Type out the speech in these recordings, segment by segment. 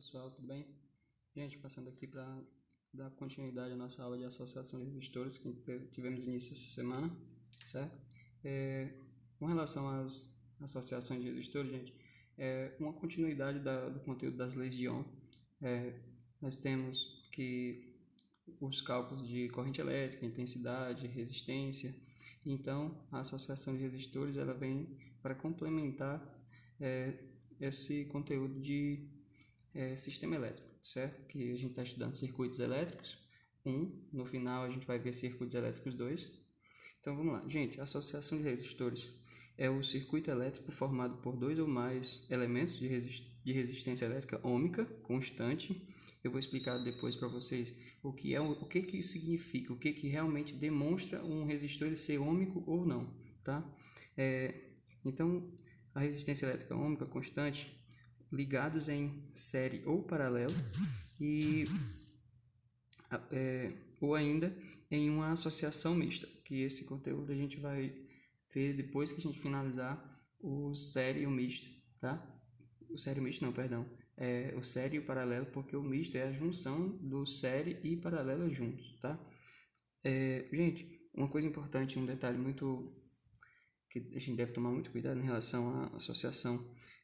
Pessoal, tudo bem? Gente, passando aqui para dar continuidade à nossa aula de associação de resistores que tivemos início essa semana, certo? Com relação às associações de resistores, gente, uma continuidade do conteúdo das leis de Ohm. Nós temos que os cálculos de corrente elétrica, intensidade, resistência. Então, a associação de resistores ela vem para complementar esse conteúdo de sistema elétrico, certo? Que a gente está estudando circuitos elétricos 1, no final a gente vai ver circuitos elétricos 2. Então vamos lá, gente, a associação de resistores é o circuito elétrico formado por dois ou mais elementos de resistência elétrica ôhmica constante. Eu vou explicar depois para vocês o que significa, o que realmente demonstra um resistor ele ser ôhmico ou não, tá? Então, a resistência elétrica ôhmica constante ligados em série ou paralelo e ou ainda em uma associação mista, que esse conteúdo a gente vai ver depois que a gente finalizar o série e o misto, tá? O série e o misto não, perdão, o série e o paralelo, porque o misto é a junção do série e paralelo juntos, tá? Gente, uma coisa importante, um detalhe muito que a gente deve tomar muito cuidado em relação à associação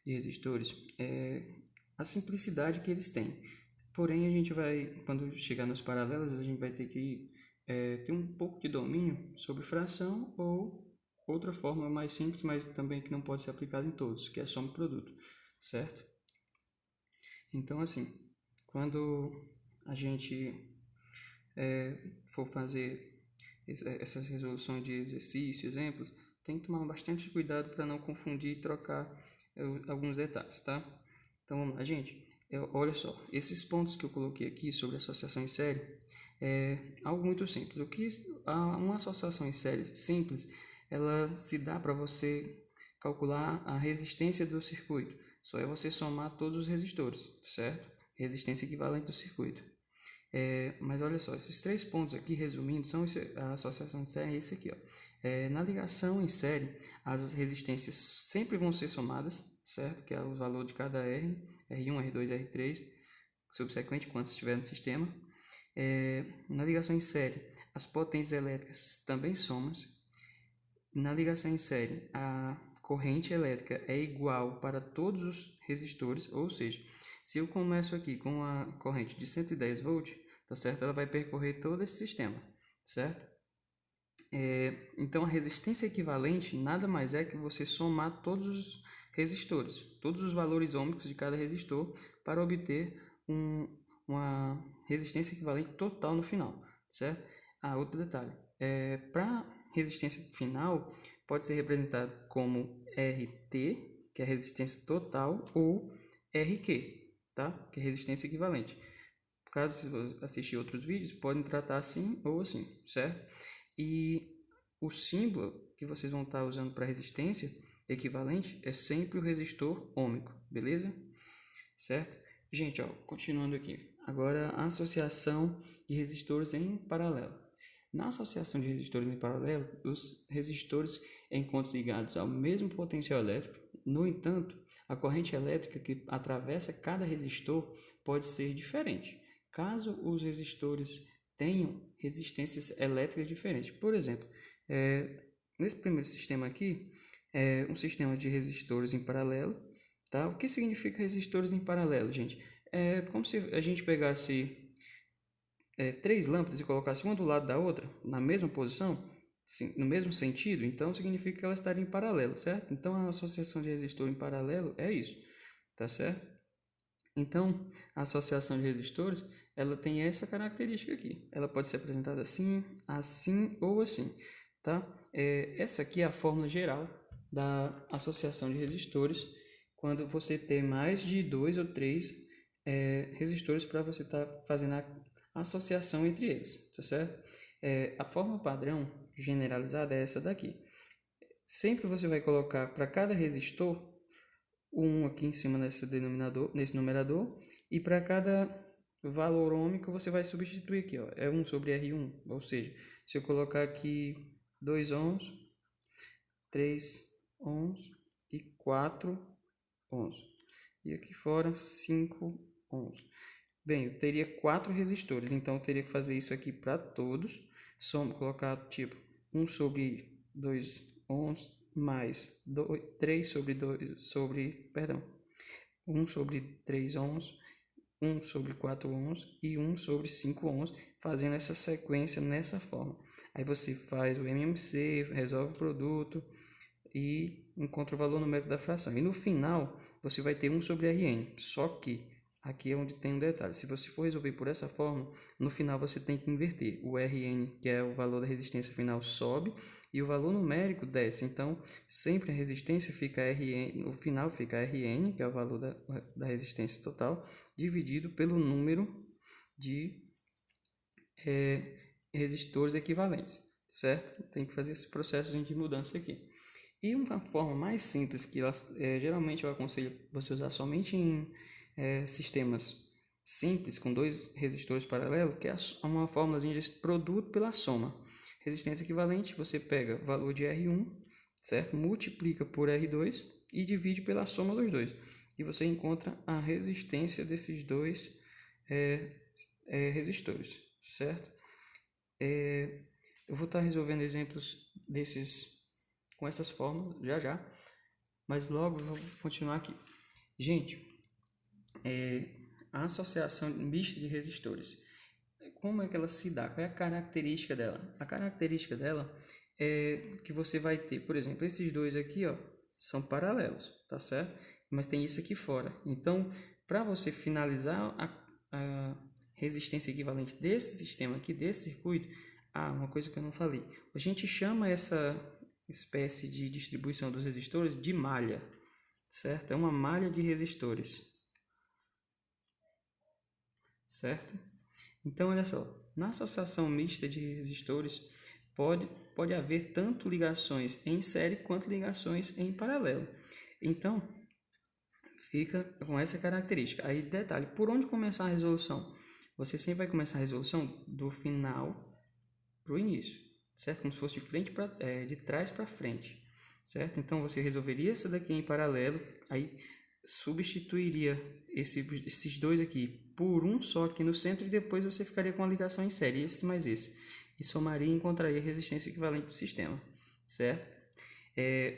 de resistores é a simplicidade que eles têm. Porém, a gente vai, quando chegar nos paralelos, a gente vai ter que ter um pouco de domínio sobre fração ou outra forma mais simples, mas também que não pode ser aplicada em todos, que é soma e produto, certo? Então, assim, quando a gente for fazer essas resoluções de exercício, exemplos, tem que tomar bastante cuidado para não confundir e trocar alguns detalhes, tá? Então vamos lá, gente. Olha só, esses pontos que eu coloquei aqui sobre associação em série é algo muito simples. Uma associação em série simples, ela se dá para você calcular a resistência do circuito. Só é você somar todos os resistores, certo? Resistência equivalente do circuito. Mas olha só, esses três pontos aqui, resumindo, são a associação de série é esse aqui. Ó. Na ligação em série, as resistências sempre vão ser somadas, certo? Que é o valor de cada R, R1, R2, R3, subsequente, quantos estiver no sistema. Na ligação em série, as potências elétricas também somam-se. Na ligação em série, a corrente elétrica é igual para todos os resistores, ou seja, se eu começo aqui com a corrente de 110 volts, tá certo? Ela vai percorrer todo esse sistema, certo? Então, a resistência equivalente nada mais é que você somar todos os resistores, todos os valores ôhmicos de cada resistor para obter uma resistência equivalente total no final, certo? Outro detalhe, para resistência final pode ser representado como RT, que é a resistência total, ou RQ, tá? Que é resistência equivalente. Caso você assistir outros vídeos, podem tratar assim ou assim, certo? E o símbolo que vocês vão estar usando para resistência equivalente é sempre o resistor ôhmico, beleza? Certo? Gente, ó, continuando aqui. Agora, a associação de resistores em paralelo. Na associação de resistores em paralelo, os resistores encontram ligados ao mesmo potencial elétrico. No entanto, a corrente elétrica que atravessa cada resistor pode ser diferente, caso os resistores tenham resistências elétricas diferentes. Por exemplo, nesse primeiro sistema aqui, é um sistema de resistores em paralelo. Tá? O que significa resistores em paralelo, gente? É como se a gente pegasse três lâmpadas e colocasse uma do lado da outra, na mesma posição, no mesmo sentido, então significa que elas estariam em paralelo, certo? Então a associação de resistor em paralelo é isso, tá certo? Então a associação de resistores, ela tem essa característica aqui. Ela pode ser apresentada assim, assim ou assim, tá? Essa aqui é a fórmula geral da associação de resistores quando você tem mais de 2 ou 3 resistores para você estar fazendo a associação entre eles, tá certo? A forma padrão generalizada é essa daqui. Sempre você vai colocar para cada resistor um aqui em cima nesse numerador, e para cada valor ôhmico você vai substituir aqui, ó, é 1 sobre R1, ou seja, se eu colocar aqui 2 ohms, 3 ohms e 4 ohms, e aqui fora 5 ohms. Bem, eu teria 4 resistores, então eu teria que fazer isso aqui para todos. Colocar tipo 1 sobre 2 ohms mais 3 sobre 1 sobre 3 ohms, 1 sobre 4 ohms e 1 sobre 5 ohms, fazendo essa sequência nessa forma. Aí você faz o MMC, resolve o produto e encontra o valor numérico da fração. E no final, você vai ter 1 sobre Rn. Só que aqui é onde tem um detalhe. Se você for resolver por essa forma, no final você tem que inverter. O Rn, que é o valor da resistência final, sobe e o valor numérico desce. Então, sempre a resistência fica Rn, no final fica Rn, que é o valor da resistência total, dividido pelo número de resistores equivalentes, certo? Tem que fazer esse processo de mudança aqui. E uma forma mais simples, que geralmente eu aconselho você usar somente em sistemas simples, com 2 resistores paralelos, que é uma fórmula de produto pela soma. Resistência equivalente, você pega o valor de R1, certo? Multiplica por R2 e divide pela soma dos dois. E você encontra a resistência desses dois resistores, certo? Eu vou estar resolvendo exemplos desses com essas fórmulas já, mas logo eu vou continuar aqui. Gente, a associação mista de resistores, como é que ela se dá? Qual é a característica dela? A característica dela é que você vai ter, por exemplo, esses dois aqui, ó, são paralelos, tá certo? Mas tem isso aqui fora. Então, para você finalizar a resistência equivalente desse sistema aqui, desse circuito, uma coisa que eu não falei. A gente chama essa espécie de distribuição dos resistores de malha, certo? É uma malha de resistores, certo? Então, olha só, na associação mista de resistores pode haver tanto ligações em série quanto ligações em paralelo. Então, fica com essa característica. Aí, detalhe, por onde começar a resolução? Você sempre vai começar a resolução do final para o início, certo? Como se fosse de trás para frente, certo? Então, você resolveria essa daqui em paralelo, aí substituiria esses dois aqui por um só aqui no centro e depois você ficaria com a ligação em série, esse mais esse. E somaria e encontraria a resistência equivalente do sistema, certo?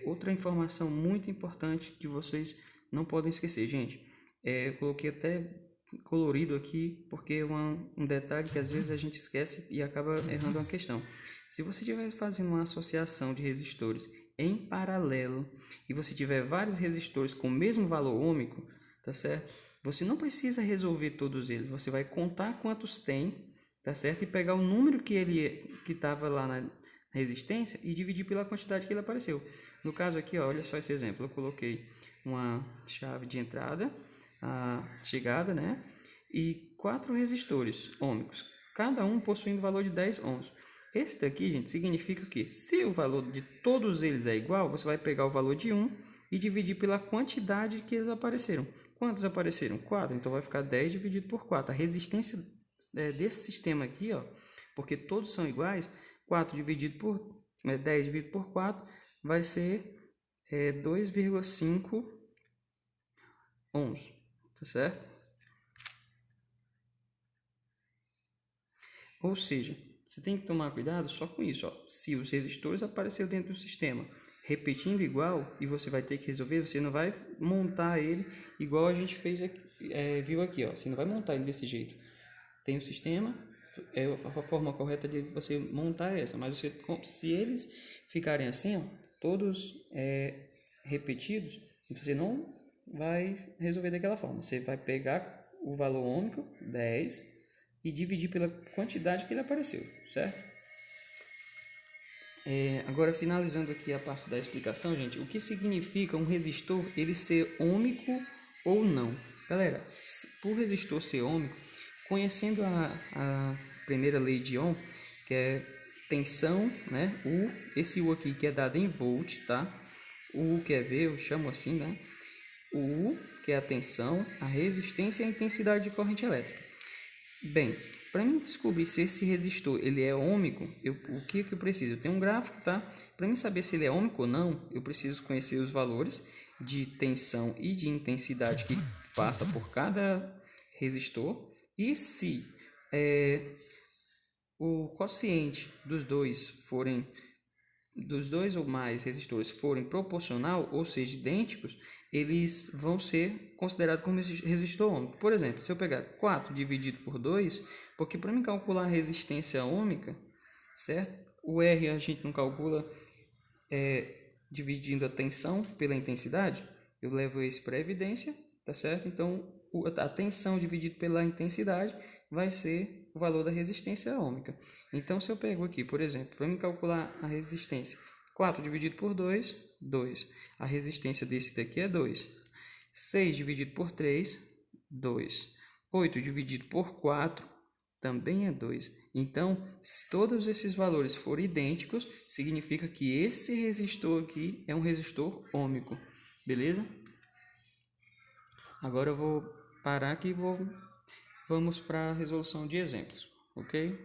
Outra informação muito importante que vocês não podem esquecer, gente. Eu coloquei até colorido aqui, porque é um detalhe que às vezes a gente esquece e acaba errando uma questão. Se você estiver fazendo uma associação de resistores em paralelo e você tiver vários resistores com o mesmo valor ôhmico, tá certo? Você não precisa resolver todos eles, você vai contar quantos tem, tá certo? E pegar o número que estava lá na resistência e dividir pela quantidade que ele apareceu. No caso aqui, ó, olha só esse exemplo, eu coloquei uma chave de entrada, a chegada, né? E 4 resistores ôhmicos, cada um possuindo valor de 10 ohms. Esse daqui, gente, significa que se o valor de todos eles é igual, você vai pegar o valor de 1 e dividir pela quantidade que eles apareceram. Quantos apareceram? 4, então vai ficar 10 dividido por 4. A resistência desse sistema aqui, ó, porque todos são iguais, 4 dividido por 10 dividido por 4 vai ser 2,5 ohms, tá certo? Ou seja, você tem que tomar cuidado só com isso, ó. Se os resistores apareceram dentro do sistema repetindo igual e você vai ter que resolver, você não vai montar ele igual a gente fez aqui, viu aqui, ó. Você não vai montar ele desse jeito. Tem o sistema, a forma correta de você montar essa, mas se eles ficarem assim, ó, todos repetidos, você não vai resolver daquela forma. Você vai pegar o valor ôhmico, 10, e dividir pela quantidade que ele apareceu, certo? Agora, finalizando aqui a parte da explicação, gente, o que significa um resistor ele ser ôhmico ou não? Galera, por resistor ser ôhmico, conhecendo a primeira lei de Ohm, que é tensão, né? Esse U aqui que é dado em volt, tá? O U que é V, eu chamo assim, né? O U, que é a tensão, a resistência e a intensidade de corrente elétrica. Bem, para mim descobrir se esse resistor ele é ôhmico, o que eu preciso? Eu tenho um gráfico, tá? Para mim saber se ele é ôhmico ou não, eu preciso conhecer os valores de tensão e de intensidade que passa por cada resistor. E se o quociente dos dois ou mais resistores forem proporcional, ou seja, idênticos, eles vão ser considerados como resistor ôhmico. Por exemplo, se eu pegar 4 dividido por 2, porque para mim calcular a resistência ôhmica, certo? O R a gente não calcula dividindo a tensão pela intensidade, eu levo esse para a evidência, tá certo? Então, a tensão dividido pela intensidade vai ser o valor da resistência ôhmica. Então, se eu pego aqui, por exemplo, para me calcular a resistência, 4 dividido por 2, 2. A resistência desse daqui é 2. 6 dividido por 3, 2. 8 dividido por 4, também é 2. Então, se todos esses valores forem idênticos, significa que esse resistor aqui é um resistor ôhmico. Beleza? Agora eu vou parar aqui e vamos para a resolução de exemplos, ok?